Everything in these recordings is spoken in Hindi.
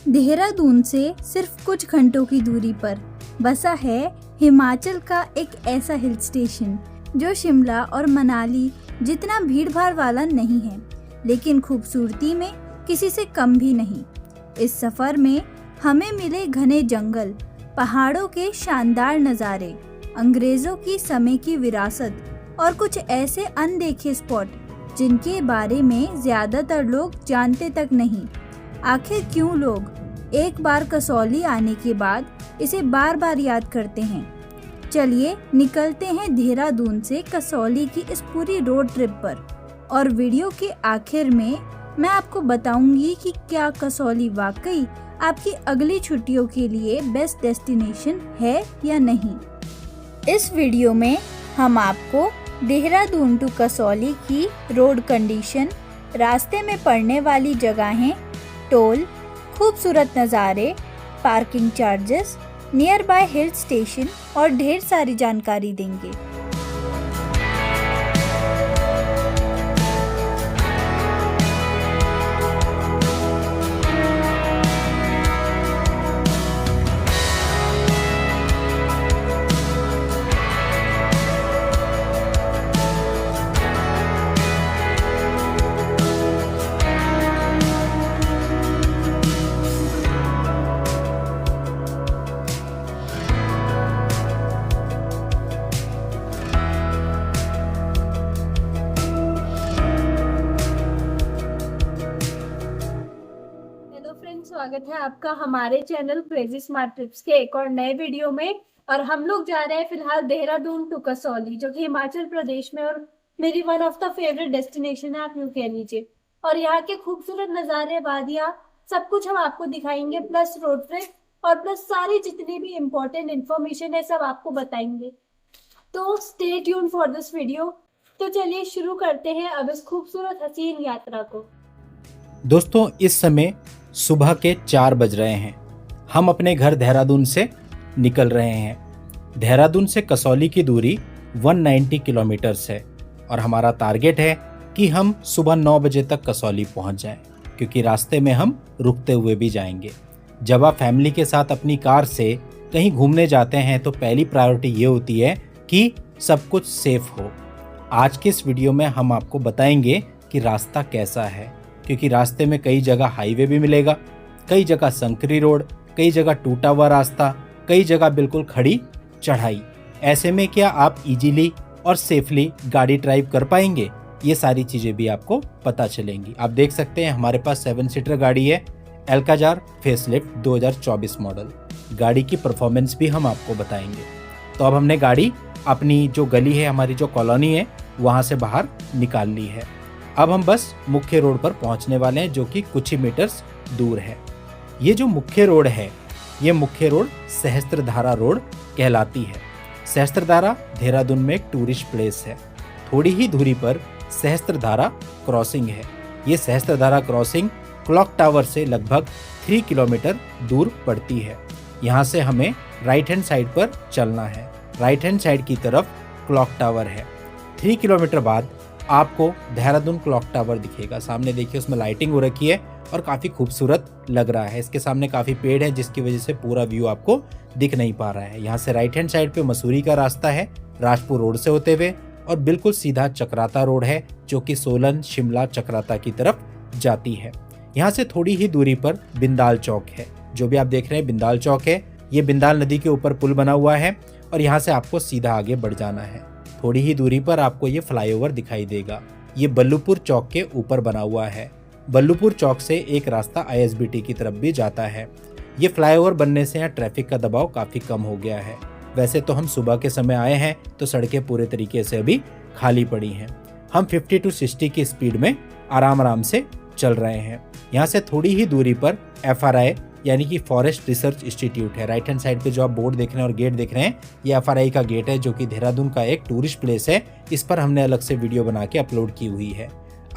देहरादून से सिर्फ कुछ घंटों की दूरी पर बसा है हिमाचल का एक ऐसा हिल स्टेशन जो शिमला और मनाली जितना भीड़ भाड़ वाला नहीं है, लेकिन खूबसूरती में किसी से कम भी नहीं। इस सफर में हमें मिले घने जंगल, पहाड़ों के शानदार नज़ारे, अंग्रेजों की समय की विरासत और कुछ ऐसे अनदेखे स्पॉट जिनके बारे में ज्यादातर लोग जानते तक नहीं। आखिर क्यों लोग एक बार कसौली आने के बाद इसे बार बार याद करते हैं? चलिए निकलते हैं देहरादून से कसौली की इस पूरी रोड ट्रिप पर, और वीडियो के आखिर में मैं आपको बताऊंगी कि क्या कसौली वाकई आपकी अगली छुट्टियों के लिए बेस्ट डेस्टिनेशन है या नहीं। इस वीडियो में हम आपको देहरादून टू कसौली की रोड कंडीशन, रास्ते में पड़ने वाली जगहें, टोल, खूबसूरत नज़ारे, parking charges, near by hill station और ढेर सारी जानकारी देंगे। स्वागत है आपका हमारे चैनल क्रेजी स्मार्ट ट्रिप्स के एक और नए वीडियो में। और हम लोग जा रहे हैं फिलहाल देहरादून टू कसौली, जो कि हिमाचल प्रदेश में और मेरी one of the favourite destination है, आप यूं कह लीजिए। और यहाँ के खूबसूरत नज़ारे, वादियाँ, सब कुछ हम आपको दिखाएंगे, प्लस रोड ट्रिप और प्लस सारी जितनी भी इम्पोर्टेंट इन्फॉर्मेशन है सब आपको बताएंगे। तो stay tune for this video. तो चलिए शुरू करते हैं अब इस खूबसूरत हसीन यात्रा को। दोस्तों, इस समय सुबह के 4 बज रहे हैं। हम अपने घर देहरादून से निकल रहे हैं। देहरादून से कसौली की दूरी 190 किलोमीटर्स है और हमारा टारगेट है कि हम सुबह 9 बजे तक कसौली पहुंच जाएं, क्योंकि रास्ते में हम रुकते हुए भी जाएंगे। जब आप फैमिली के साथ अपनी कार से कहीं घूमने जाते हैं तो पहली प्रायोरिटी ये होती है कि सब कुछ सेफ हो। आज के इस वीडियो में हम आपको बताएंगे कि रास्ता कैसा है, क्योंकि रास्ते में कई जगह हाईवे भी मिलेगा, कई जगह संकरी रोड, कई जगह टूटा हुआ रास्ता, कई जगह बिल्कुल खड़ी चढ़ाई। ऐसे में क्या आप इजीली और सेफली गाड़ी ड्राइव कर पाएंगे, ये सारी चीज़ें भी आपको पता चलेंगी। आप देख सकते हैं हमारे पास 7 सीटर गाड़ी है, एल्काजार फेसलिफ्ट 2024 मॉडल। गाड़ी की परफॉर्मेंस भी हम आपको बताएंगे। तो अब हमने गाड़ी अपनी जो गली है, हमारी जो कॉलोनी है, वहाँ से बाहर निकाल ली है। अब हम बस मुख्य रोड पर पहुंचने वाले हैं, जो कि कुछ ही मीटर्स दूर है। ये जो मुख्य रोड है, ये मुख्य रोड सहस्त्रधारा रोड कहलाती है। सहस्त्रधारा देहरादून में एक टूरिस्ट प्लेस है। थोड़ी ही दूरी पर सहस्त्रधारा क्रॉसिंग है। ये सहस्त्रधारा क्रॉसिंग क्लॉक टावर से लगभग 3 किलोमीटर दूर पड़ती है। यहाँ से हमें राइट हैंड साइड पर चलना है। राइट हैंड साइड की तरफ क्लॉक टावर है। 3 किलोमीटर बाद आपको देहरादून क्लॉक टावर दिखेगा। सामने देखिए, उसमें लाइटिंग हो रखी है और काफ़ी खूबसूरत लग रहा है। इसके सामने काफ़ी पेड़ है, जिसकी वजह से पूरा व्यू आपको दिख नहीं पा रहा है। यहाँ से राइट हैंड साइड पे मसूरी का रास्ता है, राजपुर रोड से होते हुए, और बिल्कुल सीधा चक्राता रोड है, जो कि सोलन, शिमला, चक्राता की तरफ जाती है। यहाँ से थोड़ी ही दूरी पर बिंदाल चौक है। जो भी आप देख रहे हैं बिंदाल चौक है। ये बिंदाल नदी के ऊपर पुल बना हुआ है और यहाँ से आपको सीधा आगे बढ़ जाना है। थोड़ी ही दूरी पर आपको ये फ्लाईओवर दिखाई देगा। ये बल्लूपुर चौक के ऊपर बना हुआ है। बल्लूपुर चौक से एक रास्ता ISBT की तरफ भी जाता है। ये फ्लाईओवर बनने से यहाँ ट्रैफिक का दबाव काफ़ी कम हो गया है। वैसे तो हम सुबह के समय आए हैं तो सड़कें पूरे तरीके से अभी खाली पड़ी हैं। हम 50 to 60 की स्पीड में आराम से चल रहे हैं। यहाँ से थोड़ी ही दूरी पर FRI यानी कि फॉरेस्ट रिसर्च इंस्टीट्यूट है। राइट हैंड साइड पे जो आप बोर्ड देख रहे हैं और गेट देख रहे हैं, ये FRI का गेट है, जो कि देहरादून का एक टूरिस्ट प्लेस है। इस पर हमने अलग से वीडियो बना के अपलोड की हुई है।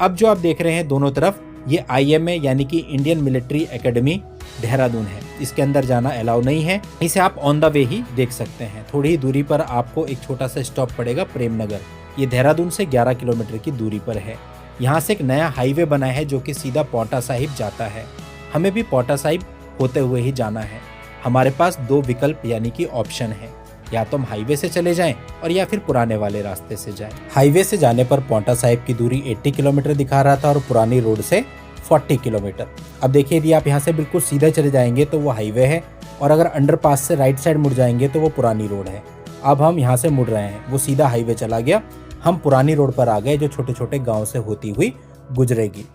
अब जो आप देख रहे हैं दोनों तरफ, ये IMA यानी कि इंडियन मिलिट्री एकेडमी देहरादून है। इसके अंदर जाना अलाउ नहीं है, इसे आप ऑन द वे ही देख सकते हैं। थोड़ी ही दूरी पर आपको एक छोटा सा स्टॉप पड़ेगा, प्रेम नगर। ये देहरादून से 11 किलोमीटर की दूरी पर है। यहाँ से एक नया हाईवे बना है जो कि सीधा पांवटा साहिब जाता है। हमें भी पांवटा साहिब होते हुए ही जाना है। हमारे पास 2 विकल्प यानी कि ऑप्शन है, या तो हम हाईवे से चले जाएं और या फिर पुराने वाले रास्ते से जाएं। हाईवे से जाने पर पांवटा साहिब की दूरी 80 किलोमीटर दिखा रहा था और पुरानी रोड से 40 किलोमीटर। अब देखिए, यदि आप यहाँ से बिल्कुल सीधे चले जाएंगे तो वो हाईवे है, और अगर अंडरपास से राइट साइड मुड़ जाएंगे तो वो पुरानी रोड है। अब हम यहाँ से मुड़ रहे हैं, वो सीधा हाईवे चला गया, हम पुरानी रोड पर आ गए जो छोटे छोटे गाँव से होती हुई गुजरेगी।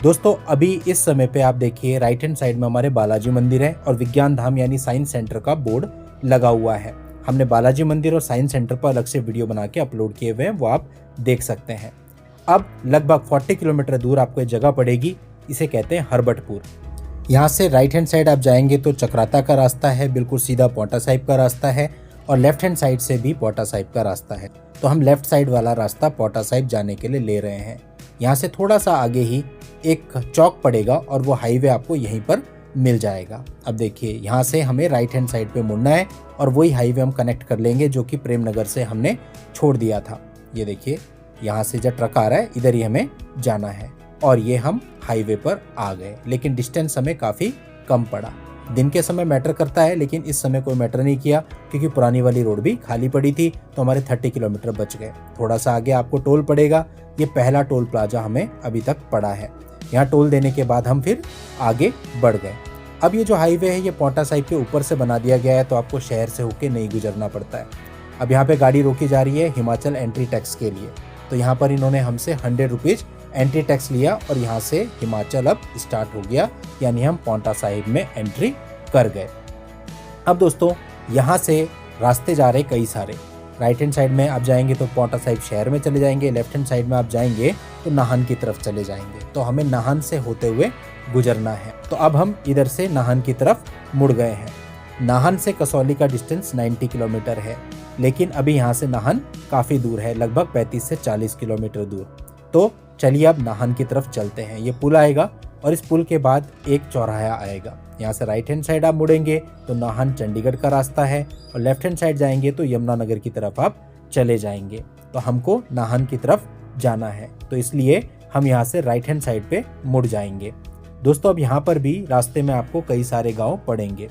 दोस्तों, अभी इस समय पे आप देखिए राइट हैंड साइड में हमारे बालाजी मंदिर है और विज्ञान धाम यानी साइंस सेंटर का बोर्ड लगा हुआ है। हमने बालाजी मंदिर और साइंस सेंटर पर अलग से वीडियो बना के अपलोड किए हुए हैं, वो आप देख सकते हैं। अब लगभग 40 किलोमीटर दूर आपको एक जगह पड़ेगी, इसे कहते हैं हरबटपुर। यहाँ से राइट हैंड साइड आप जाएंगे तो चक्राता का रास्ता है, बिल्कुल सीधा पांवटा साहिब का रास्ता है, और लेफ्ट हैंड साइड से भी पांवटा साहिब का रास्ता है। तो हम लेफ्ट साइड वाला रास्ता पांवटा साहिब जाने के लिए ले रहे हैं। यहाँ से थोड़ा सा आगे ही एक चौक पड़ेगा और वो हाईवे आपको यहीं पर मिल जाएगा। अब देखिए, यहाँ से हमें राइट हैंड साइड पे मुड़ना है और वही हाईवे हम कनेक्ट कर लेंगे जो कि प्रेम नगर से हमने छोड़ दिया था। ये देखिए, यहाँ से जो ट्रक आ रहा है इधर ही हमें जाना है, और ये हम हाईवे पर आ गए। लेकिन डिस्टेंस हमें काफ़ी कम पड़ा। दिन के समय मैटर करता है, लेकिन इस समय कोई मैटर नहीं किया क्योंकि पुरानी वाली रोड भी खाली पड़ी थी, तो हमारे 30 किलोमीटर बच गए। थोड़ा सा आगे आपको टोल पड़ेगा, ये पहला टोल प्लाजा हमें अभी तक पड़ा है। यहाँ टोल देने के बाद हम फिर आगे बढ़ गए। अब ये जो हाईवे है ये पांवटा साहिब के ऊपर से बना दिया गया है, तो आपको शहर से होके नहीं गुजरना पड़ता है। अब यहाँ पे गाड़ी रोकी जा रही है हिमाचल एंट्री टैक्स के लिए, तो यहाँ पर इन्होंने हमसे 100 रुपीज़ एंट्री टैक्स लिया और यहाँ से हिमाचल अब स्टार्ट हो गया, यानी हम पांवटा साहिब में एंट्री कर गए। अब दोस्तों, यहाँ से रास्ते जा रहे कई सारे। राइट हैंड साइड में आप जाएंगे तो पांवटा साहिब शहर में चले जाएंगे, लेफ्ट हैंड साइड में आप जाएंगे तो नाहन की तरफ चले जाएंगे, तो हमें नाहन से होते हुए गुजरना है। तो अब हम इधर से नाहन की तरफ मुड़ गए हैं। नाहन से कसौली का डिस्टेंस 90 किलोमीटर है, लेकिन अभी यहाँ से नाहन काफ़ी दूर है, लगभग 35 से 40 किलोमीटर दूर। तो चलिए अब नाहन की तरफ चलते हैं। ये पुल आएगा और इस पुल के बाद एक चौराहा आएगा। यहाँ से राइट हैंड साइड आप मुड़ेंगे तो नाहन चंडीगढ़ का रास्ता है, और लेफ्ट हैंड साइड जाएंगे तो यमुनानगर की तरफ आप चले जाएंगे। तो हमको नाहन की तरफ जाना है, तो इसलिए हम यहाँ से राइट हैंड साइड पे मुड़ जाएंगे। दोस्तों, अब यहाँ पर भी रास्ते में आपको कई सारे गाँव पड़ेंगे।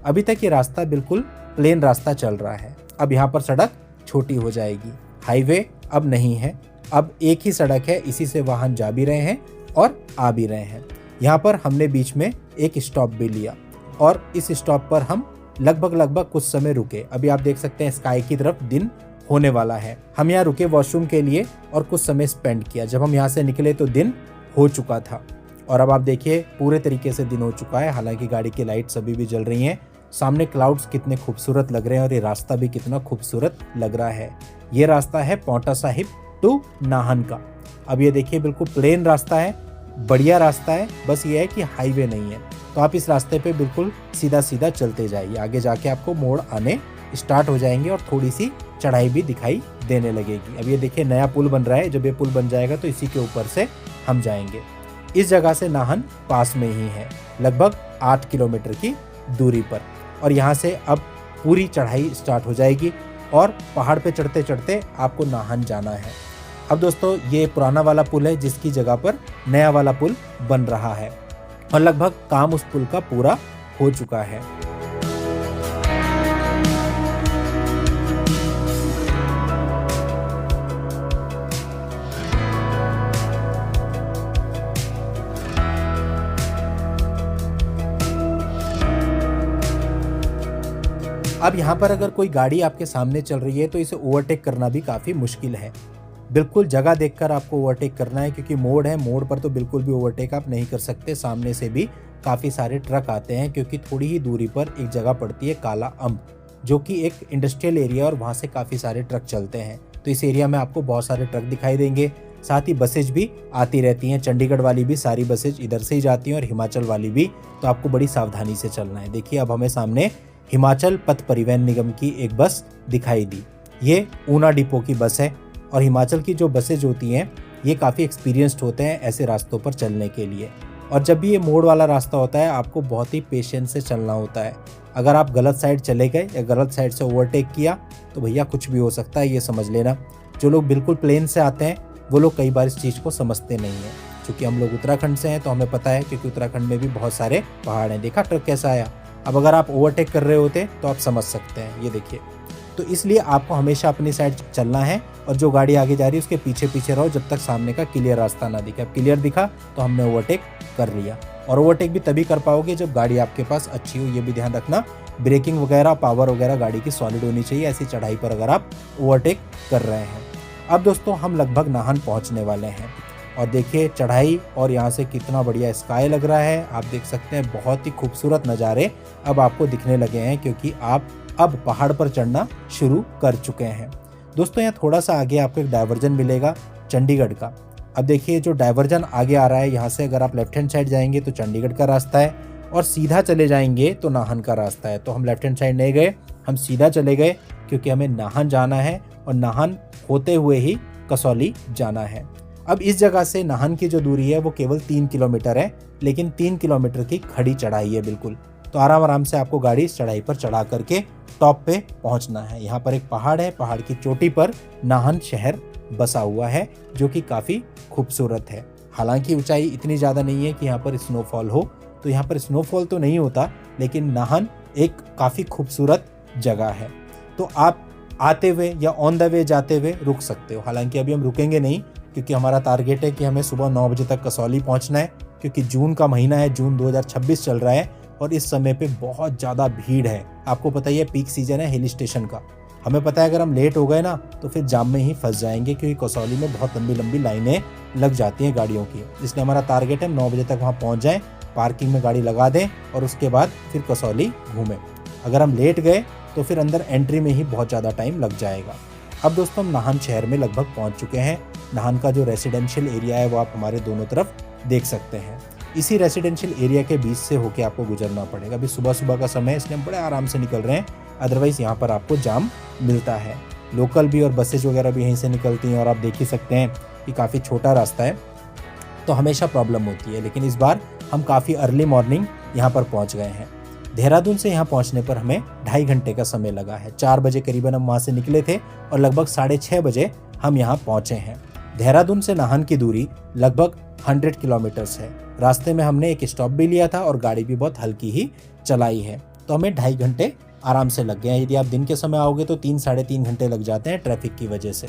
अभी तक ये रास्ता बिल्कुल प्लेन रास्ता चल रहा है, अब यहाँ पर सड़क छोटी हो जाएगी। हाईवे अब नहीं है, अब एक ही सड़क है, इसी से वाहन जा भी रहे हैं और आ भी रहे हैं। यहाँ पर हमने बीच में एक स्टॉप भी लिया और इस स्टॉप पर हम लगभग कुछ समय रुके। अभी आप देख सकते हैं स्काई की तरफ दिन होने वाला है। हम यहाँ रुके वॉशरूम के लिए और कुछ समय स्पेंड किया। जब हम यहाँ से निकले तो दिन हो चुका था, और अब आप देखिए पूरे तरीके से दिन हो चुका है। हालांकि गाड़ी की लाइट्स अभी भी जल रही हैं। सामने क्लाउड्स कितने खूबसूरत लग रहे हैं और ये रास्ता भी कितना खूबसूरत लग रहा है। ये रास्ता है पांवटा साहिब टू नाहन का। अब ये देखिए बिल्कुल प्लेन रास्ता है, बढ़िया रास्ता है, बस ये है कि हाईवे नहीं है। तो आप इस रास्ते पे बिल्कुल सीधा सीधा चलते जाइए। आगे जाके आपको मोड़ आने स्टार्ट हो जाएंगे और थोड़ी सी चढ़ाई भी दिखाई देने लगेगी। अब ये देखिए नया पुल बन रहा है, जब ये पुल बन जाएगा तो इसी के ऊपर से हम जाएंगे। इस जगह से नाहन पास में ही है, लगभग 8 किलोमीटर की दूरी पर, और यहाँ से अब पूरी चढ़ाई स्टार्ट हो जाएगी और पहाड़ पे चढ़ते चढ़ते आपको नाहन जाना है। अब दोस्तों, ये पुराना वाला पुल है जिसकी जगह पर नया वाला पुल बन रहा है और लगभग काम उस पुल का पूरा हो चुका है। अब यहाँ पर अगर कोई गाड़ी आपके सामने चल रही है तो इसे ओवरटेक करना भी काफ़ी मुश्किल है। बिल्कुल जगह देखकर आपको ओवरटेक करना है, क्योंकि मोड़ है, मोड़ पर तो बिल्कुल भी ओवरटेक आप नहीं कर सकते। सामने से भी काफ़ी सारे ट्रक आते हैं, क्योंकि थोड़ी ही दूरी पर एक जगह पड़ती है काला अम्ब, जो कि एक इंडस्ट्रियल एरिया और वहाँ से काफ़ी सारे ट्रक चलते हैं। तो इस एरिया में आपको बहुत सारे ट्रक दिखाई देंगे। साथ ही बसेज भी आती रहती हैं, चंडीगढ़ वाली भी सारी बसेज इधर से ही जाती हैं और हिमाचल वाली भी। तो आपको बड़ी सावधानी से चलना है। देखिए अब हमें सामने हिमाचल पथ परिवहन निगम की एक बस दिखाई दी। ये ऊना डिपो की बस है, और हिमाचल की जो बसेज होती हैं ये काफ़ी एक्सपीरियंस्ड होते हैं ऐसे रास्तों पर चलने के लिए। और जब भी ये मोड़ वाला रास्ता होता है आपको बहुत ही पेशेंस से चलना होता है। अगर आप गलत साइड चले गए या गलत साइड से ओवरटेक किया तो भैया कुछ भी हो सकता है, ये समझ लेना। जो लोग बिल्कुल प्लेन से आते हैं वो लोग कई बार इस चीज़ को समझते नहीं हैं। क्योंकि हम लोग उत्तराखंड से हैं तो हमें पता है, क्योंकि उत्तराखंड में भी बहुत सारे पहाड़ हैं। देखा ट्रक कैसा आया। अब अगर आप ओवरटेक कर रहे होते तो आप समझ सकते हैं, ये देखिए। तो इसलिए आपको हमेशा अपनी साइड चलना है और जो गाड़ी आगे जा रही है उसके पीछे पीछे रहो जब तक सामने का क्लियर रास्ता ना दिखे। अब क्लियर दिखा तो हमने ओवरटेक कर लिया, और ओवरटेक भी तभी कर पाओगे जब गाड़ी आपके पास अच्छी हो। ये भी ध्यान रखना, ब्रेकिंग वगैरह, पावर वगैरह गाड़ी की सॉलिड होनी चाहिए ऐसी चढ़ाई पर अगर आप ओवरटेक कर रहे हैं। अब दोस्तों हम लगभग नाहन पहुंचने वाले हैं, और देखिए चढ़ाई और यहाँ से कितना बढ़िया स्काई लग रहा है। आप देख सकते हैं बहुत ही खूबसूरत नज़ारे अब आपको दिखने लगे हैं, क्योंकि आप अब पहाड़ पर चढ़ना शुरू कर चुके हैं। दोस्तों यहाँ थोड़ा सा आगे आपको एक डाइवर्जन मिलेगा चंडीगढ़ का। अब देखिए जो डाइवर्जन आगे आ रहा है, यहाँ से अगर आप लेफ्ट हैंड साइड जाएंगे तो चंडीगढ़ का रास्ता है, और सीधा चले जाएंगे तो नाहन का रास्ता है। तो हम लेफ्ट हैंड साइड नहीं गए, हम सीधा चले गए, क्योंकि हमें नाहन जाना है और नाहन होते हुए ही कसौली जाना है। अब इस जगह से नाहन की जो दूरी है वो केवल 3 किलोमीटर है, लेकिन 3 किलोमीटर की खड़ी चढ़ाई है बिल्कुल। तो आराम आराम से आपको गाड़ी इस चढ़ाई पर चढ़ा करके टॉप पे पहुंचना है। यहाँ पर एक पहाड़ है, पहाड़ की चोटी पर नाहन शहर बसा हुआ है, जो कि काफ़ी खूबसूरत है। हालांकि ऊंचाई इतनी ज़्यादा नहीं है कि यहाँ पर स्नोफॉल हो, तो यहाँ पर स्नोफॉल तो नहीं होता, लेकिन नाहन एक काफ़ी खूबसूरत जगह है। तो आप आते हुए या ऑन द वे जाते हुए रुक सकते हो। हालांकि अभी हम रुकेंगे नहीं, क्योंकि हमारा टारगेट है कि हमें सुबह 9 बजे तक कसौली पहुंचना है, क्योंकि जून का महीना है, जून 2026 चल रहा है, और इस समय पे बहुत ज़्यादा भीड़ है। आपको पता ही है पीक सीजन है हिल स्टेशन का। हमें पता है अगर हम लेट हो गए ना तो फिर जाम में ही फंस जाएंगे, क्योंकि कसौली में बहुत लंबी लंबी लाइनें लग जाती हैं गाड़ियों की। इसलिए हमारा टारगेट है 9 बजे तक वहाँ पहुँच जाएँ, पार्किंग में गाड़ी लगा दें और उसके बाद फिर कसौली घूमें। अगर हम लेट गए तो फिर अंदर एंट्री में ही बहुत ज़्यादा टाइम लग जाएगा। अब दोस्तों हम नाहन शहर में लगभग पहुँच चुके हैं। नाहन का जो रेसिडेंशियल एरिया है वो आप हमारे दोनों तरफ देख सकते हैं। इसी रेसिडेंशियल एरिया के बीच से होके आपको गुजरना पड़ेगा। अभी सुबह सुबह का समय है, इसलिए हम बड़े आराम से निकल रहे हैं, अदरवाइज़ यहाँ पर आपको जाम मिलता है। लोकल भी और बसेज वगैरह भी यहीं से निकलती हैं, और आप देख ही सकते हैं कि काफ़ी छोटा रास्ता है, तो हमेशा प्रॉब्लम होती है। लेकिन इस बार हम काफ़ी अर्ली मॉर्निंग यहाँ पर पहुँच गए हैं। देहरादून से यहाँ पहुँचने पर हमें 2.5 घंटे का समय लगा है। 4 बजे करीबन हम वहाँ से निकले थे और लगभग 6:30 बजे हम यहाँ पहुँचे हैं। देहरादून से नाहन की दूरी लगभग 100 किलोमीटर्स है। रास्ते में हमने एक स्टॉप भी लिया था और गाड़ी भी बहुत हल्की ही चलाई है, तो हमें 2.5 घंटे आराम से लग गए हैं। यदि आप दिन के समय आओगे तो 3-3.5 घंटे लग जाते हैं ट्रैफिक की वजह से।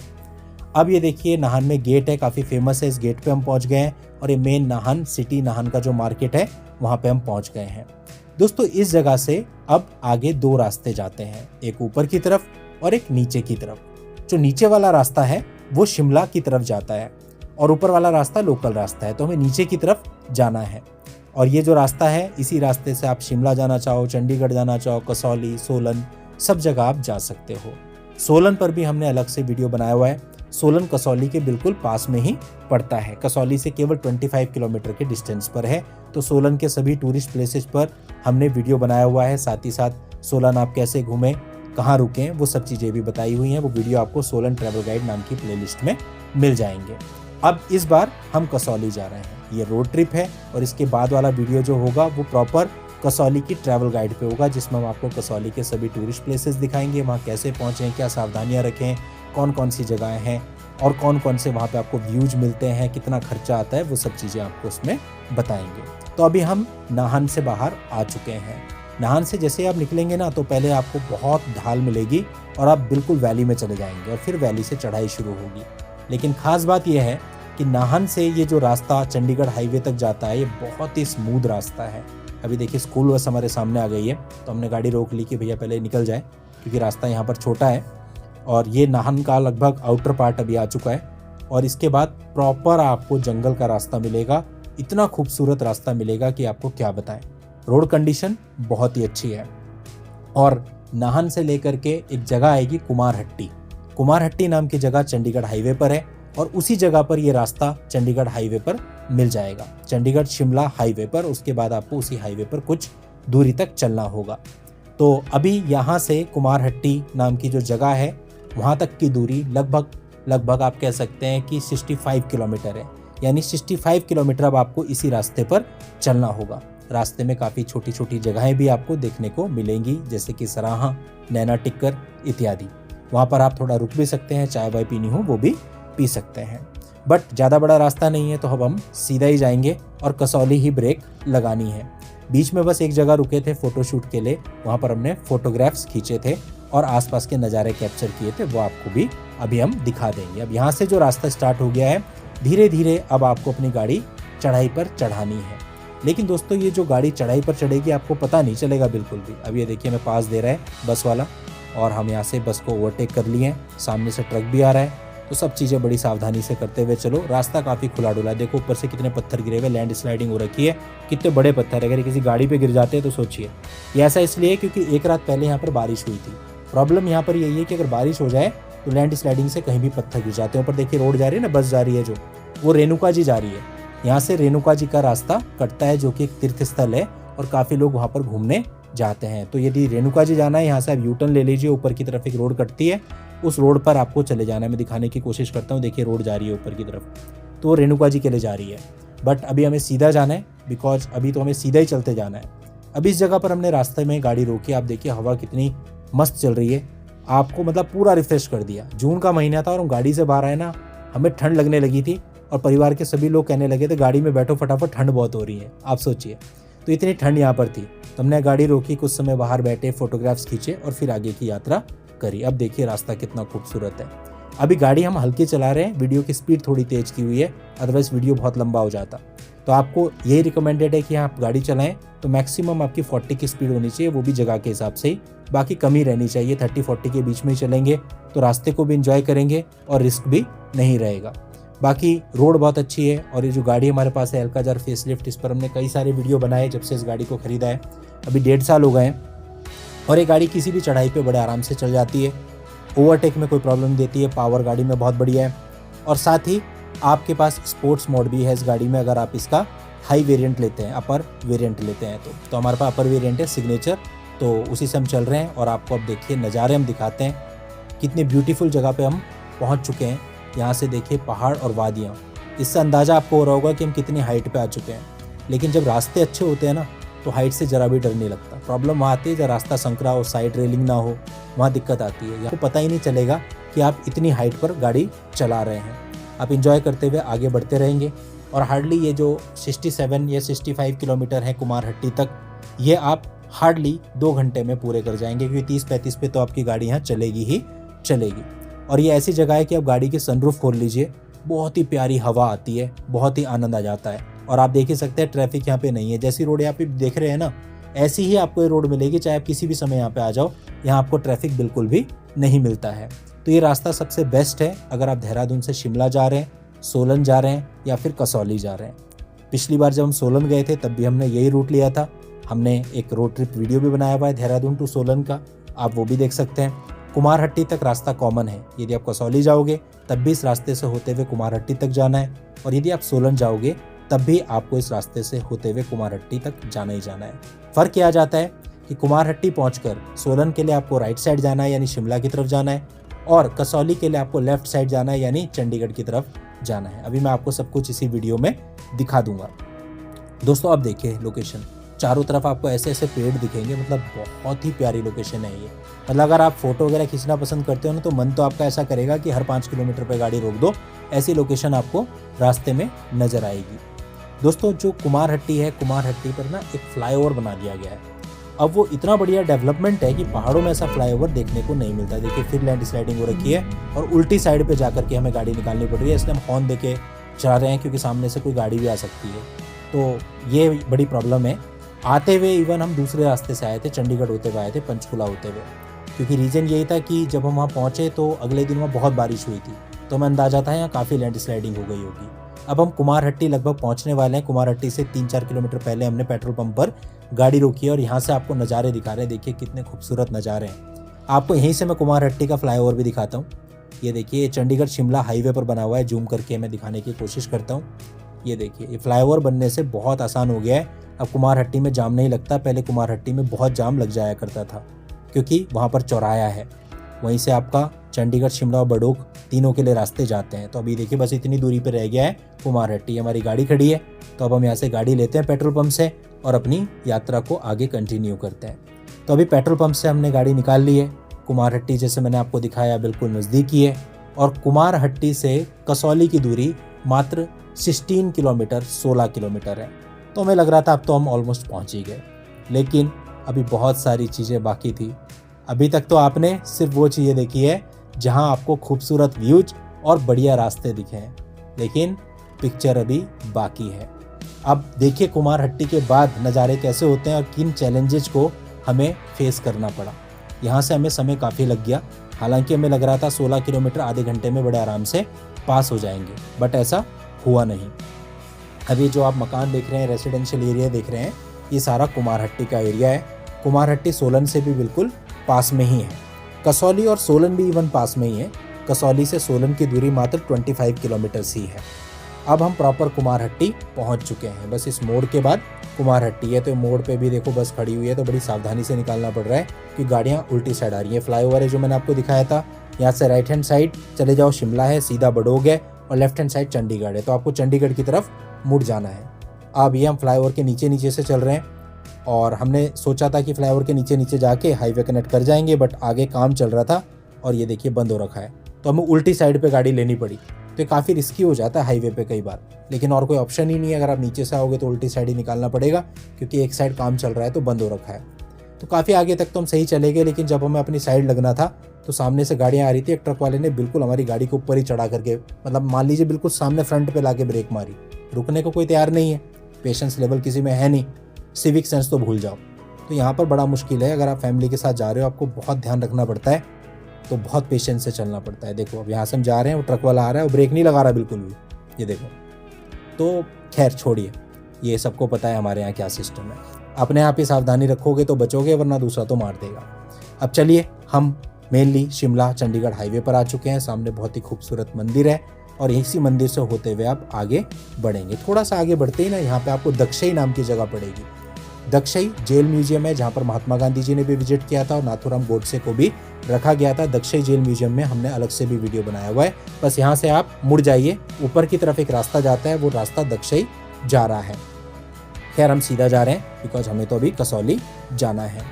अब ये देखिए नाहन में गेट है, काफ़ी फेमस है, इस गेट पे हम पहुंच गए हैं, और ये मेन नाहन सिटी, नाहन का जो मार्केट है वहाँ पे हम पहुंच गए हैं। दोस्तों इस जगह से अब आगे 2 रास्ते जाते हैं, एक ऊपर की तरफ और एक नीचे की तरफ। जो नीचे वाला रास्ता है वो शिमला की तरफ जाता है, और ऊपर वाला रास्ता लोकल रास्ता है, तो हमें नीचे की तरफ जाना है। और ये जो रास्ता है, इसी रास्ते से आप शिमला जाना चाहो, चंडीगढ़ जाना चाहो, कसौली, सोलन, सब जगह आप जा सकते हो। सोलन पर भी हमने अलग से वीडियो बनाया हुआ है। सोलन कसौली के बिल्कुल पास में ही पड़ता है, कसौली से केवल 25 किलोमीटर के डिस्टेंस पर है। तो सोलन के सभी टूरिस्ट प्लेसेस पर हमने वीडियो बनाया हुआ है, साथ ही साथ सोलन आप कैसे घूमें, कहाँ रुकें, वो सब चीज़ें भी बताई हुई हैं। वो वीडियो आपको सोलन ट्रैवल गाइड नाम की प्लेलिस्ट में मिल जाएंगे। अब इस बार हम कसौली जा रहे हैं, ये रोड ट्रिप है, और इसके बाद वाला वीडियो जो होगा वो प्रॉपर कसौली की ट्रैवल गाइड पे होगा, जिसमें हम आपको कसौली के सभी टूरिस्ट प्लेसेस दिखाएंगे, वहाँ कैसे पहुँचें, क्या सावधानियाँ रखें, कौन कौन सी जगहें हैं, और कौन कौन से वहाँ पे आपको व्यूज मिलते हैं, कितना खर्चा आता है, वो सब चीज़ें आपको उसमें बताएंगे। तो अभी हम नाहन से बाहर आ चुके हैं। नाहन से जैसे आप निकलेंगे ना तो पहले आपको बहुत ढाल मिलेगी और आप बिल्कुल वैली में चले जाएंगे, और फिर वैली से चढ़ाई शुरू होगी। लेकिन खास बात यह है कि नाहन से ये जो रास्ता चंडीगढ़ हाईवे तक जाता है, ये बहुत ही स्मूथ रास्ता है। अभी देखिए स्कूल बस हमारे सामने आ गई है, तो हमने गाड़ी रोक ली कि भैया पहले निकल जाए, क्योंकि रास्ता यहाँ पर छोटा है। और ये नाहन का लगभग आउटर पार्ट अभी आ चुका है, और इसके बाद प्रॉपर आपको जंगल का रास्ता मिलेगा। इतना खूबसूरत रास्ता मिलेगा कि आपको क्या बताएं। रोड कंडीशन बहुत ही अच्छी है। और नाहन से लेकर के एक जगह आएगी कुमारहट्टी, कुमारहट्टी नाम की जगह चंडीगढ़ हाईवे पर है, और उसी जगह पर ये रास्ता चंडीगढ़ हाईवे पर मिल जाएगा, चंडीगढ़ शिमला हाईवे पर। उसके बाद आपको उसी हाईवे पर कुछ दूरी तक चलना होगा। तो अभी यहाँ से कुमारहट्टी नाम की जो जगह है वहाँ तक की दूरी लगभग आप कह सकते हैं कि 65 किलोमीटर है, यानी 65 किलोमीटर अब आपको इसी रास्ते पर चलना होगा। रास्ते में काफ़ी छोटी छोटी जगहें भी आपको देखने को मिलेंगी, जैसे कि सराहा, नैना टिक्कर इत्यादि। वहाँ पर आप थोड़ा रुक भी सकते हैं, चाय वाय पीनी हो वो भी पी सकते हैं। बट ज़्यादा बड़ा रास्ता नहीं है तो अब हम सीधा ही जाएंगे और कसौली ही ब्रेक लगानी है। बीच में बस एक जगह रुके थे फ़ोटोशूट के लिए, वहाँ पर हमने फ़ोटोग्राफ्स खींचे थे और आसपास के नज़ारे कैप्चर किए थे, वो आपको भी अभी हम दिखा देंगे। अब यहाँ से जो रास्ता स्टार्ट हो गया है, धीरे धीरे अब आपको अपनी गाड़ी चढ़ाई पर चढ़ानी है। लेकिन दोस्तों ये जो गाड़ी चढ़ाई पर चढ़ेगी आपको पता नहीं चलेगा बिल्कुल भी। अब ये देखिए हमें पास दे रहा है बस वाला और हम यहाँ से बस को ओवरटेक कर लिए हैं। सामने से ट्रक भी आ रहा है, तो सब चीज़ें बड़ी सावधानी से करते हुए चलो। रास्ता काफ़ी खुला डुला, देखो ऊपर से कितने पत्थर गिरे हुए, लैंड स्लाइडिंग हो रखी है, कितने बड़े पत्थर। अगर किसी गाड़ी पे गिर जाते हैं तो सोचिए। ये ऐसा इसलिए क्योंकि एक रात पहले यहाँ पर बारिश हुई थी। प्रॉब्लम यहाँ पर यही है कि अगर बारिश हो जाए तो लैंड स्लाइडिंग से कहीं भी पत्थर गिर जाते हैं। ऊपर देखिए रोड जा रही है ना, बस जा रही है जो, वो रेणुका जी जा रही है। यहाँ से रेणुका जी का रास्ता कटता है जो कि एक तीर्थ स्थल है और काफ़ी लोग वहाँ पर घूमने जाते हैं। तो यदि रेणुका जी जाना है, यहाँ से आप यू टर्न ले लीजिए, ऊपर की तरफ एक रोड कटती है, उस रोड पर आपको चले जाना है। मैं दिखाने की कोशिश करता हूँ, देखिए रोड जा रही है ऊपर की तरफ, तो वो रेणुका जी के लिए जा रही है। बट अभी हमें सीधा जाना है, बिकॉज अभी तो हमें सीधा ही चलते जाना है। अभी इस जगह पर हमने रास्ते में गाड़ी रोकी, आप देखिए हवा कितनी मस्त चल रही है, आपको मतलब पूरा रिफ्रेश कर दिया। जून का महीना था और हम गाड़ी से बाहर आए ना, हमें ठंड लगने लगी थी और परिवार के सभी लोग कहने लगे थे गाड़ी में बैठो फटाफट, ठंड बहुत हो रही है। आप सोचिए, तो इतनी ठंड यहाँ पर थी, तो हमने गाड़ी रोकी, कुछ समय बाहर बैठे, फोटोग्राफ्स खींचे और फिर आगे की यात्रा करी। अब देखिए रास्ता कितना खूबसूरत है। अभी गाड़ी हम हल्की चला रहे हैं, वीडियो की स्पीड थोड़ी तेज की हुई है, अदरवाइज वीडियो बहुत लंबा हो जाता। तो आपको यही रिकमेंडेड है कि आप गाड़ी चलाएं तो मैक्सिमम आपकी 40 की स्पीड होनी चाहिए, वो भी जगह के हिसाब से ही, बाकी कम ही रहनी चाहिए। 30-40 के बीच में ही चलेंगे तो रास्ते को भी एंजॉय करेंगे और रिस्क भी नहीं रहेगा। बाकी रोड बहुत अच्छी है और ये जो गाड़ी हमारे पास है अल्काजार फेसलिफ्ट, इस पर हमने कई सारे वीडियो बनाए जब से इस गाड़ी को खरीदा है। अभी 1.5 साल हो गए हैं और ये गाड़ी किसी भी चढ़ाई पे बड़े आराम से चल जाती है, ओवरटेक में कोई प्रॉब्लम नहीं देती है, पावर गाड़ी में बहुत बढ़िया है। और साथ ही आपके पास स्पोर्ट्स मोड भी है इस गाड़ी में, अगर आप इसका हाई वेरिएंट लेते हैं, अपर वेरिएंट लेते हैं तो हमारे पास अपर वेरिएंट है सिग्नेचर, तो उसी से हम चल रहे हैं। और आपको अब देखिए नज़ारे हम दिखाते हैं, कितनी ब्यूटीफुल जगह पे हम पहुंच चुके हैं। यहाँ से देखिए पहाड़ और वादियाँ, इससे अंदाज़ा आपको हो रहा होगा कि हम कितनी हाइट पे आ चुके हैं। लेकिन जब रास्ते अच्छे होते हैं ना तो हाइट से ज़रा भी डर नहीं लगता। प्रॉब्लम वहाँ आती है जब रास्ता संकरा हो, साइड रेलिंग ना हो, वहाँ दिक्कत आती है। आपको पता ही नहीं चलेगा कि आप इतनी हाइट पर गाड़ी चला रहे हैं। आप इंजॉय करते हुए आगे बढ़ते रहेंगे और हार्डली ये जो 67 या 65 किलोमीटर है कुमारहट्टी तक, ये आप हार्डली 2 घंटे में पूरे कर जाएंगे, क्योंकि 30-35 पे तो आपकी गाड़ी यहाँ चलेगी ही चलेगी। और ये ऐसी जगह है कि आप गाड़ी के सनरूफ खोल लीजिए, बहुत ही प्यारी हवा आती है, बहुत ही आनंद आ जाता है। और आप देख ही सकते हैं ट्रैफिक यहाँ पे नहीं है, जैसी रोड यहाँ पे देख रहे हैं ना ऐसी ही आपको ये रोड मिलेगी, चाहे आप किसी भी समय यहाँ पे आ जाओ, यहाँ आपको ट्रैफिक बिल्कुल भी नहीं मिलता है। तो ये रास्ता सबसे बेस्ट है अगर आप देहरादून से शिमला जा रहे हैं, सोलन जा रहे हैं या फिर कसौली जा रहे हैं। पिछली बार जब हम सोलन गए थे तब भी हमने यही रूट लिया था, हमने एक रोड ट्रिप वीडियो भी बनाया हुआ है देहरादून टू सोलन का, आप वो भी देख सकते हैं। कुमारहट्टी तक रास्ता कॉमन है, यदि आप कसौली जाओगे तब भी इस रास्ते से होते हुए कुमारहट्टी तक जाना है, और यदि आप सोलन जाओगे तब भी आपको इस रास्ते से होते हुए कुमारहट्टी तक जाना ही जाना है। फ़र्क क्या आ जाता है कि कुमारहट्टी पहुंचकर सोलन के लिए आपको राइट साइड जाना है यानी शिमला की तरफ जाना है, और कसौली के लिए आपको लेफ्ट साइड जाना है यानी चंडीगढ़ की तरफ जाना है। अभी मैं आपको सब कुछ इसी वीडियो में दिखा दूंगा। दोस्तों आप देखिए लोकेशन, चारों तरफ आपको ऐसे ऐसे पेड़ दिखेंगे, मतलब बहुत ही प्यारी लोकेशन है ये। मतलब अगर आप फोटो वगैरह खींचना पसंद करते हो ना तो मन तो आपका ऐसा करेगा कि हर 5 किलोमीटर पर गाड़ी रोक दो, ऐसी लोकेशन आपको रास्ते में नजर आएगी। दोस्तों जो कुमारहट्टी है, कुमारहट्टी पर ना एक फ्लाईओवर बना दिया गया है। अब वो इतना बढ़िया डेवलपमेंट है कि पहाड़ों में ऐसा फ्लाईओवर देखने को नहीं मिलता। देखिए फिर लैंड स्लाइडिंग हो रखी है और उल्टी साइड पे जाकर के हमें गाड़ी निकालनी पड़ रही है, इसलिए हम हॉर्न देके चला रहे हैं क्योंकि सामने से कोई गाड़ी भी आ सकती है। तो ये बड़ी प्रॉब्लम है। आते हुए इवन हम दूसरे रास्ते से आए थे, चंडीगढ़ होते हुए आए थे, पंचकुला होते हुए, क्योंकि रीज़न यही था कि जब हम वहाँ पहुँचे तो अगले दिन वहाँ बहुत बारिश हुई थी, तो हमें अंदाजा था यहाँ काफ़ी लैंड स्लाइडिंग हो गई होगी। अब हम कुमारहट्टी लगभग पहुँचने वाले हैं। कुमारहट्टी से 3-4 किलोमीटर पहले हमने पेट्रोल पंप पर गाड़ी रोकी है और यहाँ से आपको नज़ारे दिखा रहे हैं। देखिए कितने खूबसूरत नज़ारे हैं। आपको यहीं से मैं कुमारहट्टी का फ्लाईओवर भी दिखाता हूँ। ये देखिए चंडीगढ़ शिमला हाईवे पर बना हुआ है, जूम करके मैं दिखाने की कोशिश करता हूँ। ये देखिए ये फ्लाईओवर बनने से बहुत आसान हो गया है, अब कुमारहट्टी में जाम नहीं लगता। पहले कुमारहट्टी में बहुत जाम लग जाया करता था क्योंकि वहाँ पर चौराया है, वहीं से आपका चंडीगढ़ शिमला और बडोक तीनों के लिए रास्ते जाते हैं। तो अभी देखिए बस इतनी दूरी पर रह गया है कुमारहट्टी, हमारी गाड़ी खड़ी है, तो अब हम यहाँ से गाड़ी लेते हैं पेट्रोल पंप से और अपनी यात्रा को आगे कंटिन्यू करते हैं। तो अभी पेट्रोल पंप से हमने गाड़ी निकाल ली है। कुमारहट्टी जैसे मैंने आपको दिखाया बिल्कुल नज़दीक ही है, और कुमारहट्टी से कसौली की दूरी मात्र 16 किलोमीटर 16 किलोमीटर है। तो हमें लग रहा था अब तो हम ऑलमोस्ट पहुंच ही गए, लेकिन अभी बहुत सारी चीज़ें बाकी थी। अभी तक तो आपने सिर्फ वो चीज़ें देखी है जहां आपको खूबसूरत व्यूज और बढ़िया रास्ते दिखे हैं, लेकिन पिक्चर अभी बाकी है। अब देखिए कुमारहट्टी के बाद नज़ारे कैसे होते हैं और किन चैलेंजेस को हमें फेस करना पड़ा। यहाँ से हमें समय काफ़ी लग गया, हालांकि हमें लग रहा था 16 किलोमीटर आधे घंटे में बड़े आराम से पास हो जाएंगे, बट ऐसा हुआ नहीं। अभी जो आप मकान देख रहे हैं, रेसिडेंशियल एरिया देख रहे हैं, ये सारा कुमारहट्टी का एरिया है। कुमारहट्टी सोलन से भी बिल्कुल पास में ही है। कसौली और सोलन भी इवन पास में ही है। कसौली से सोलन की दूरी मात्र 25 किलोमीटर ही है। अब हम प्रॉपर कुमारहट्टी पहुंच चुके हैं। बस इस मोड़ के बाद कुमारहट्टी है। तो मोड़ पे भी देखो बस खड़ी हुई है, तो बड़ी सावधानी से निकालना पड़ रहा है कि गाड़ियाँ उल्टी साइड आ रही है। फ्लाईओवर है जो मैंने आपको दिखाया था, यहाँ से राइट हैंड साइड चले जाओ शिमला है, सीधा बडोग है, और लेफ्ट हैंड साइड चंडीगढ़ है। तो आपको चंडीगढ़ की तरफ मुड़ जाना है। अब ये हम फ्लाईओवर के नीचे नीचे से चल रहे हैं, और हमने सोचा था कि फ्लाईओवर के नीचे नीचे जाके हाईवे कनेक्ट कर जाएंगे, बट आगे काम चल रहा था और ये देखिए बंद हो रखा है, तो हमें उल्टी साइड पे गाड़ी लेनी पड़ी। तो काफ़ी रिस्की हो जाता है हाईवे पे कई बार, लेकिन और कोई ऑप्शन ही नहीं है। अगर आप नीचे से आओगे तो उल्टी साइड ही निकालना पड़ेगा, क्योंकि एक साइड काम चल रहा है तो बंद हो रखा है। तो काफ़ी आगे तक तो हम सही चले गए, लेकिन जब हमें अपनी साइड लगना था तो सामने से गाड़ियाँ आ रही थी। एक ट्रक वाले ने बिल्कुल हमारी गाड़ी के ऊपर ही चढ़ा करके, मतलब मान लीजिए बिल्कुल सामने फ्रंट पे लाके ब्रेक मारी। रुकने को कोई तैयार नहीं है, पेशेंस लेवल किसी में है नहीं, सिविक सेंस तो भूल जाओ। तो यहाँ पर बड़ा मुश्किल है। अगर आप फैमिली के साथ जा रहे हो, आपको बहुत ध्यान रखना पड़ता है, तो बहुत पेशेंस से चलना पड़ता है। देखो अब यहाँ से हम जा रहे हैं, वो ट्रक वाला आ रहा है, वो ब्रेक नहीं लगा रहा बिल्कुल भी, ये देखो। तो खैर छोड़िए, ये सबको पता है हमारे यहाँ क्या सिस्टम है। अपने आप ही सावधानी रखोगे तो बचोगे, वरना दूसरा तो मार देगा। अब चलिए, हम मेनली शिमला चंडीगढ़ हाईवे पर आ चुके हैं। सामने बहुत ही खूबसूरत मंदिर है, और इसी मंदिर से होते हुए आप आगे बढ़ेंगे। थोड़ा सा आगे बढ़ते ही ना, यहाँ पे आपको दक्षई नाम की जगह पड़ेगी। दक्षई जेल म्यूजियम है, जहाँ पर महात्मा गांधी जी ने भी विजिट किया था और नाथूराम गोडसे को भी रखा गया था। दक्षई जेल म्यूजियम में हमने अलग से भी वीडियो बनाया हुआ है। बस यहाँ से आप मुड़ जाइए, ऊपर की तरफ एक रास्ता जाता है, वो रास्ता दक्षई जा रहा है। खैर हम सीधा जा रहे हैं, बिकॉज हमें तो अभी कसौली जाना है।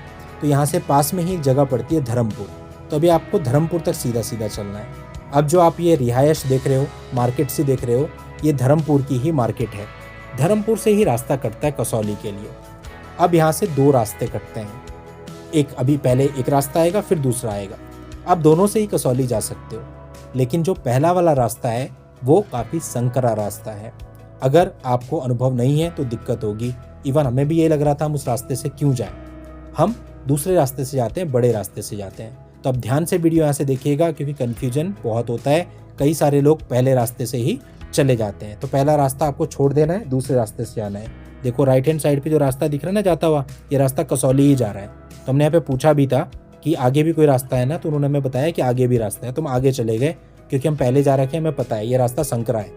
तो यहाँ से पास में ही एक जगह पड़ती है धर्मपुर, तो अभी आपको धर्मपुर तक सीधा सीधा चलना है। अब जो आप ये रिहायश देख रहे हो, मार्केट से देख रहे हो, ये धर्मपुर की ही मार्केट है। धर्मपुर से ही रास्ता कटता है कसौली के लिए। अब यहाँ से दो रास्ते कटते हैं, एक अभी पहले एक रास्ता आएगा, फिर दूसरा आएगा। आप दोनों से ही कसौली जा सकते हो, लेकिन जो पहला वाला रास्ता है वो काफ़ी संकरा रास्ता है। अगर आपको अनुभव नहीं है तो दिक्कत होगी। इवन हमें भी ये लग रहा था हम उस रास्ते से क्यों जाएं, हम दूसरे रास्ते से जाते हैं, बड़े रास्ते से जाते हैं। तो अब ध्यान से वीडियो यहाँ से देखिएगा, क्योंकि कन्फ्यूजन बहुत होता है। कई सारे लोग पहले रास्ते से ही चले जाते हैं। तो पहला रास्ता आपको छोड़ देना है, दूसरे रास्ते से जाना है। देखो राइट हैंड साइड पे जो रास्ता दिख रहा है ना जाता हुआ, ये रास्ता कसौली ही जा रहा है। तो हमने यहाँ पे पूछा भी था कि आगे भी कोई रास्ता है ना, तो उन्होंने हमें बताया कि आगे भी रास्ता है। तो हम आगे चले गए, क्योंकि हम पहले जा रखे हैं, हमें पता है ये रास्ता संकरा है।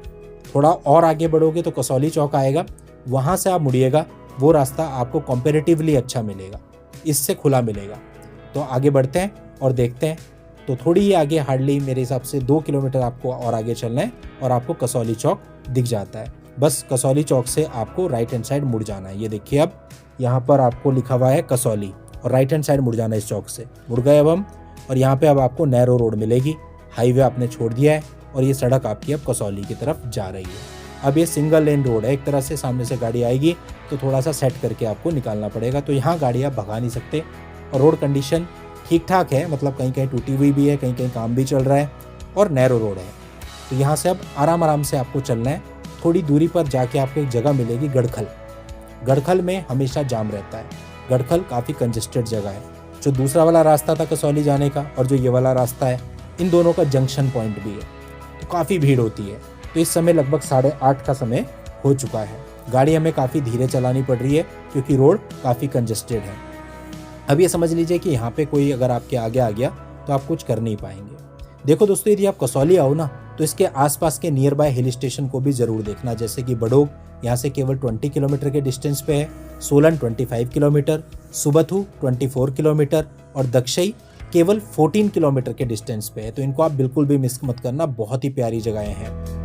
थोड़ा और आगे बढ़ोगे तो कसौली चौक आएगा, वहाँ से आप मुड़िएगा, वो रास्ता आपको कंपैरेटिवली अच्छा मिलेगा, इससे खुला मिलेगा। तो आगे बढ़ते हैं और देखते हैं। तो थोड़ी ही आगे, हार्डली मेरे हिसाब से 2 किलोमीटर आपको और आगे चलना है, और आपको कसौली चौक दिख जाता है। बस कसौली चौक से आपको राइट हैंड साइड मुड़ जाना है। ये देखिए, अब यहाँ पर आपको लिखा हुआ है कसौली, और राइट हैंड साइड मुड़ जाना है इस चौक से। मुड़ गए अब हम, और यहाँ पे अब आपको नैरो रोड मिलेगी। हाईवे आपने छोड़ दिया है, और ये सड़क आपकी अब कसौली की तरफ जा रही है। अब ये सिंगल लेन रोड है, एक तरह से सामने से गाड़ी आएगी तो थोड़ा सा सेट करके आपको निकालना पड़ेगा। तो यहाँ गाड़ी आप भगा नहीं सकते, और रोड कंडीशन ठीक ठाक है, मतलब कहीं कहीं टूटी हुई भी है, कहीं कहीं काम भी चल रहा है, और नैरो रोड है। तो यहाँ से अब आराम आराम से आपको चलना है। थोड़ी दूरी पर जाके आपको एक जगह मिलेगी गड़खल। गड़खल में हमेशा जाम रहता है। गड़खल काफ़ी कंजेस्टेड जगह है। जो दूसरा वाला रास्ता था कसौली जाने का, और जो ये वाला रास्ता है, इन दोनों का जंक्शन पॉइंट भी है, तो काफ़ी भीड़ होती है। तो इस समय लगभग 8:30 का समय हो चुका है। गाड़ी हमें काफ़ी धीरे चलानी पड़ रही है, क्योंकि रोड काफ़ी कंजेस्टेड है। अब ये समझ लीजिए कि यहाँ पे कोई अगर आपके आगे आ गया तो आप कुछ कर नहीं पाएंगे। देखो दोस्तों, यदि आप कसौली आओ ना, तो इसके आसपास के नियर बाय हिल स्टेशन को भी ज़रूर देखना, जैसे कि बडोग यहाँ से केवल 20 किलोमीटर के डिस्टेंस पे है, सोलन 25 किलोमीटर, सुबथु 24 किलोमीटर, और दक्षई केवल 14 किलोमीटर के डिस्टेंस पे है। तो इनको आप बिल्कुल भी मिस मत करना, बहुत ही प्यारी जगहें हैं।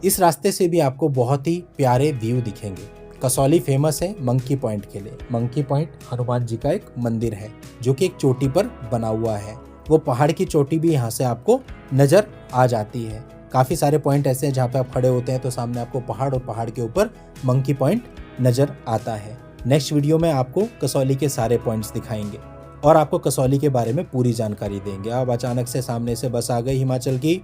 इस रास्ते से भी आपको बहुत ही प्यारे व्यू दिखेंगे। कसौली फेमस है मंकी पॉइंट के लिए। मंकी पॉइंट हनुमान जी का एक मंदिर है जो कि एक चोटी पर बना हुआ है। वो पहाड़ की चोटी भी यहाँ से आपको नजर आ जाती है। काफी सारे पॉइंट ऐसे हैं जहाँ पे आप खड़े होते हैं तो सामने आपको पहाड़ और पहाड़ के ऊपर मंकी पॉइंट नजर आता है। नेक्स्ट वीडियो में आपको कसौली के सारे पॉइंट्स दिखाएंगे और आपको कसौली के बारे में पूरी जानकारी देंगे। अब अचानक से सामने से बस आ गई हिमाचल की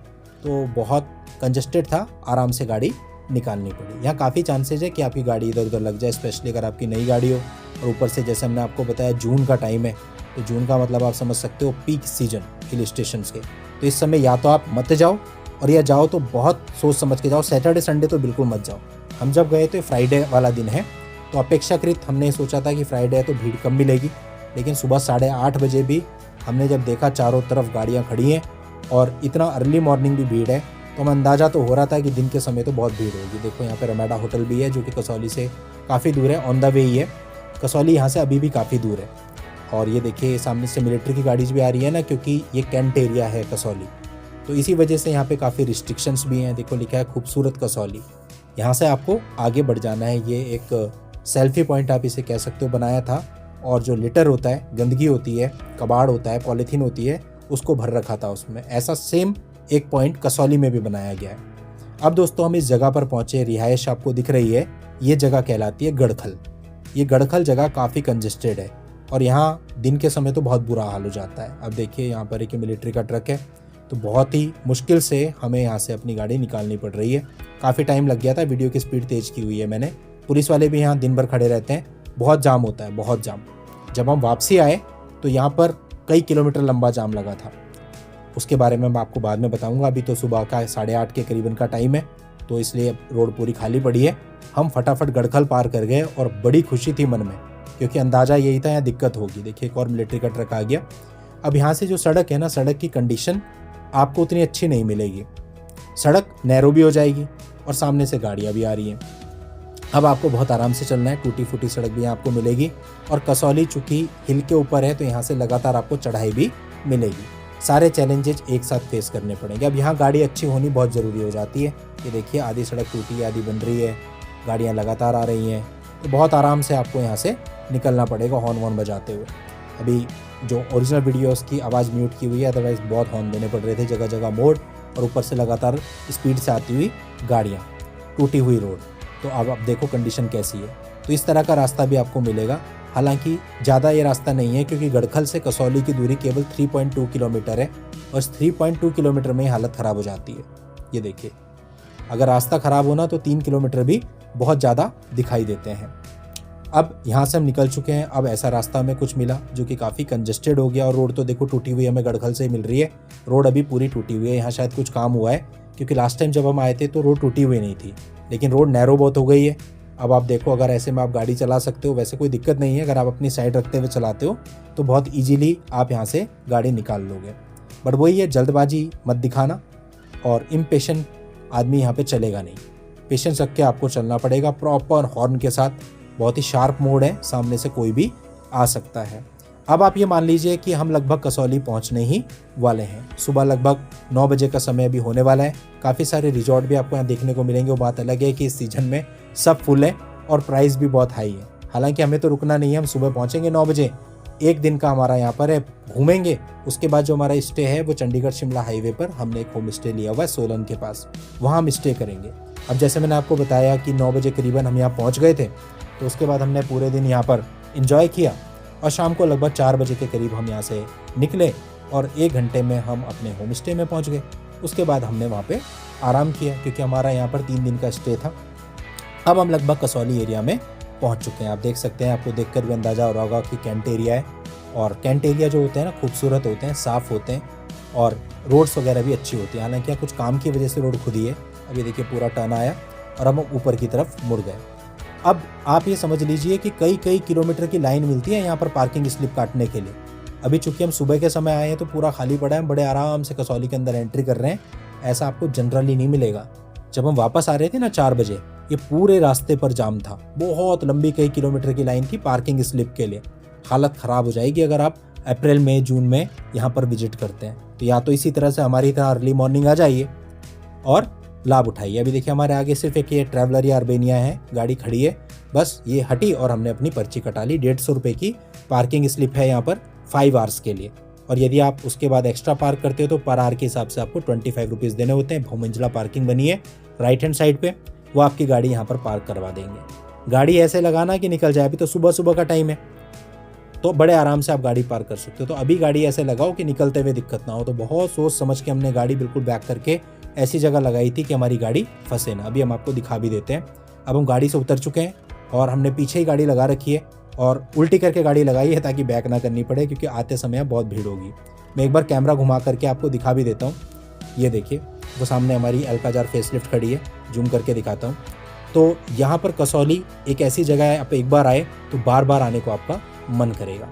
तो बहुत कंजस्टेड था, आराम से गाड़ी निकालनी पड़ी। यहाँ काफ़ी चांसेज है कि आपकी गाड़ी इधर उधर लग जाए, स्पेशली अगर आपकी नई गाड़ी हो। और ऊपर से जैसे हमने आपको बताया जून का टाइम है, तो जून का मतलब आप समझ सकते हो पीक सीजन हिल स्टेशन के। तो इस समय या तो आप मत जाओ और या जाओ तो बहुत सोच समझ के जाओ। सैटरडे संडे तो बिल्कुल मत जाओ। हम जब गए तो फ्राइडे वाला दिन है, तो अपेक्षाकृत हमने सोचा था कि फ्राइडे है तो भीड़ कम मिलेगी, लेकिन सुबह 8:30 बजे भी हमने जब देखा चारों तरफ गाड़ियाँ खड़ी हैं और इतना अर्ली मॉर्निंग भी भीड़ है, तो हमें अंदाज़ा तो हो रहा था कि दिन के समय तो बहुत भीड़ होगी। देखो यहाँ पे रमेडा होटल भी है जो कि कसौली से काफ़ी दूर है, ऑन द वे ही है। कसौली यहाँ से अभी भी काफ़ी दूर है। और ये देखिए सामने से मिलिट्री की गाड़ीज भी आ रही है ना, क्योंकि ये कैंट एरिया है कसौली, तो इसी वजह से यहाँ पे काफ़ी रिस्ट्रिक्शंस भी हैं। देखो लिखा है खूबसूरत कसौली। यहाँ से आपको आगे बढ़ जाना है। ये एक सेल्फी पॉइंट आप इसे कह सकते हो बनाया था, और जो लिटर होता है, गंदगी होती है, कबाड़ होता है, पॉलीथीन होती है, उसको भर रखा था उसमें। ऐसा सेम एक पॉइंट कसौली में भी बनाया गया है। अब दोस्तों हम इस जगह पर पहुंचे, रिहाइश आपको दिख रही है, ये जगह कहलाती है गड़खल। ये गड़खल जगह काफ़ी कंजस्टेड है और यहाँ दिन के समय तो बहुत बुरा हाल हो जाता है। अब देखिए यहाँ पर एक मिलिट्री का ट्रक है, तो बहुत ही मुश्किल से हमें यहाँ से अपनी गाड़ी निकालनी पड़ रही है। काफ़ी टाइम लग गया था, वीडियो की स्पीड तेज़ की हुई है मैंने। पुलिस वाले भी यहाँ दिन भर खड़े रहते हैं, बहुत जाम होता है, बहुत जाम। जब हम वापसी आए तो यहाँ पर कई किलोमीटर लंबा जाम लगा था, उसके बारे में मैं आपको बाद में बताऊंगा। अभी तो सुबह का 8:30 के करीबन का टाइम है, तो इसलिए रोड पूरी खाली पड़ी है। हम फटाफट गड़खल पार कर गए और बड़ी खुशी थी मन में, क्योंकि अंदाज़ा यही था यहाँ दिक्कत होगी। देखिए एक और मिलिट्री का ट्रक आ गया। अब यहाँ से जो सड़क है ना, सड़क की कंडीशन आपको उतनी अच्छी नहीं मिलेगी। सड़क नैरो भी हो जाएगी और सामने से गाड़ियाँ भी आ रही हैं। अब आपको बहुत आराम से चलना है, टूटी फूटी सड़क भी आपको मिलेगी। और कसौली चूँकि हिल के ऊपर है तो यहाँ से लगातार आपको चढ़ाई भी मिलेगी। सारे चैलेंजेस एक साथ फेस करने पड़ेंगे। अब यहाँ गाड़ी अच्छी होनी बहुत ज़रूरी हो जाती है। ये देखिए आधी सड़क टूटी है, आधी बन रही है, गाड़ियाँ लगातार आ रही हैं, तो बहुत आराम से आपको यहाँ से निकलना पड़ेगा हॉर्न वॉर्न बजाते हुए। अभी जो ओरिजिनल वीडियोस की आवाज़ म्यूट की हुई है, अदरवाइज़ बहुत हॉर्न देने पड़ रहे थे, जगह जगह मोड़ और ऊपर से लगातार स्पीड से आती हुई गाड़ियाँ, टूटी हुई रोड। तो अब आप देखो कंडीशन कैसी है। तो इस तरह का रास्ता भी आपको मिलेगा। हालांकि ज़्यादा ये रास्ता नहीं है, क्योंकि गड़खल से कसौली की दूरी केवल 3.2 किलोमीटर है और इस 3.2 किलोमीटर में ही हालत ख़राब हो जाती है। ये देखिए, अगर रास्ता ख़राब होना तो 3 किलोमीटर भी बहुत ज़्यादा दिखाई देते हैं। अब यहाँ से हम निकल चुके हैं। अब ऐसा रास्ता हमें कुछ मिला जो कि काफ़ी कंजस्टेड हो गया, और रोड तो देखो टूटी हुई हमें गड़खल से ही मिल रही है। रोड अभी पूरी टूटी हुई है। यहाँ शायद कुछ काम हुआ है, क्योंकि लास्ट टाइम जब हम आए थे तो रोड टूटी हुई नहीं थी, लेकिन रोड नैरो बहुत हो गई है। अब आप देखो, अगर ऐसे में आप गाड़ी चला सकते हो, वैसे कोई दिक्कत नहीं है। अगर आप अपनी साइड रखते हुए चलाते हो तो बहुत ईजीली आप यहाँ से गाड़ी निकाल लोगे। बट वही है, जल्दबाजी मत दिखाना, और इम्पेशेंट आदमी यहाँ पे चलेगा नहीं। पेशेंस रख के आपको चलना पड़ेगा, प्रॉपर हॉर्न के साथ। बहुत ही शार्प मोड़ है, सामने से कोई भी आ सकता है। अब आप ये मान लीजिए कि हम लगभग कसौली पहुंचने ही वाले हैं। सुबह लगभग 9 बजे का समय अभी होने वाला है। काफ़ी सारे रिजॉर्ट भी आपको यहाँ देखने को मिलेंगे। वो बात अलग है कि इस सीजन में सब फुल है और प्राइस भी बहुत हाई है। हालांकि हमें तो रुकना नहीं है, हम सुबह पहुँचेंगे 9 बजे। एक दिन का हमारा यहाँ पर है, घूमेंगे। उसके बाद जो हमारा स्टे है वो चंडीगढ़ शिमला हाईवे पर हमने एक होम स्टे लिया हुआ है सोलन के पास, वहाँ हम स्टे करेंगे। अब जैसे मैंने आपको बताया कि 9 बजे करीबन हम यहाँ पहुँच गए थे, तो उसके बाद हमने पूरे दिन यहाँ पर इंजॉय किया और शाम को लगभग 4 बजे के करीब हम यहाँ से निकले और 1 घंटे में हम अपने होम स्टे में पहुँच गए। उसके बाद हमने वहाँ पे आराम किया, क्योंकि हमारा यहाँ पर 3 दिन का स्टे था। अब हम लगभग कसौली एरिया में पहुँच चुके हैं। आप देख सकते हैं, आपको देखकर भी अंदाज़ा हो रहा होगा कि कैंट एरिया है। और कैंट एरिया जो होते हैं ना, खूबसूरत होते हैं, साफ़ होते हैं और रोड्स वगैरह भी अच्छी होती है। हालांकि कुछ काम की वजह से रोड खुदी है। अभी देखिए पूरा टर्न आया और हम ऊपर की तरफ मुड़ गए। अब आप ये समझ लीजिए कि कई किलोमीटर की लाइन मिलती है यहाँ पर पार्किंग स्लिप काटने के लिए। अभी चूंकि हम सुबह के समय आए हैं तो पूरा खाली पड़ा है, बड़े आराम से कसौली के अंदर एंट्री कर रहे हैं। ऐसा आपको जनरली नहीं मिलेगा। जब हम वापस आ रहे थे ना 4 बजे, ये पूरे रास्ते पर जाम था। बहुत लंबी कई किलोमीटर की लाइन थी पार्किंग स्लिप के लिए। हालत ख़राब हो जाएगी अगर आप अप्रैल मई जून में यहाँ पर विजिट करते हैं। तो या तो इसी तरह से हमारी तरह अर्ली मॉर्निंग आ जाइए और लाभ उठाइए। अभी देखिए हमारे आगे सिर्फ एक ये ट्रैवलर या अर्बेनिया है, गाड़ी खड़ी है। बस ये हटी और हमने अपनी पर्ची कटा ली। 150 रुपये की पार्किंग स्लिप है यहाँ पर 5 आवर्स के लिए। और यदि आप उसके बाद एक्स्ट्रा पार्क करते हो तो पर आवर के हिसाब से आपको 25 रुपीज़ देने होते हैं। बहुमंजिला पार्किंग बनी है राइट हैंड साइड पे, वो आपकी गाड़ी यहाँ पर पार्क करवा देंगे। गाड़ी ऐसे लगाना कि निकल जाए। अभी तो सुबह सुबह का टाइम है तो बड़े आराम से आप गाड़ी पार्क कर सकते हो। तो अभी गाड़ी ऐसे लगाओ कि निकलते हुए दिक्कत ना हो। तो बहुत सोच समझ के हमने गाड़ी बिल्कुल बैक करके ऐसी जगह लगाई थी कि हमारी गाड़ी फंसे ना। अभी हम आपको दिखा भी देते हैं। अब हम गाड़ी से उतर चुके हैं और हमने पीछे ही गाड़ी लगा रखी है और उल्टी करके गाड़ी लगाई है ताकि बैक ना करनी पड़े, क्योंकि आते समय बहुत भीड़ होगी। मैं एक बार कैमरा घुमा करके आपको दिखा भी देता हूँ। ये देखिए वो सामने हमारी अल्काजार फेसलिफ्ट खड़ी है, जूम करके दिखाता हूँ। तो यहाँ पर कसौली एक ऐसी जगह है, आप एक बार आए तो बार बार आने को आपका मन करेगा।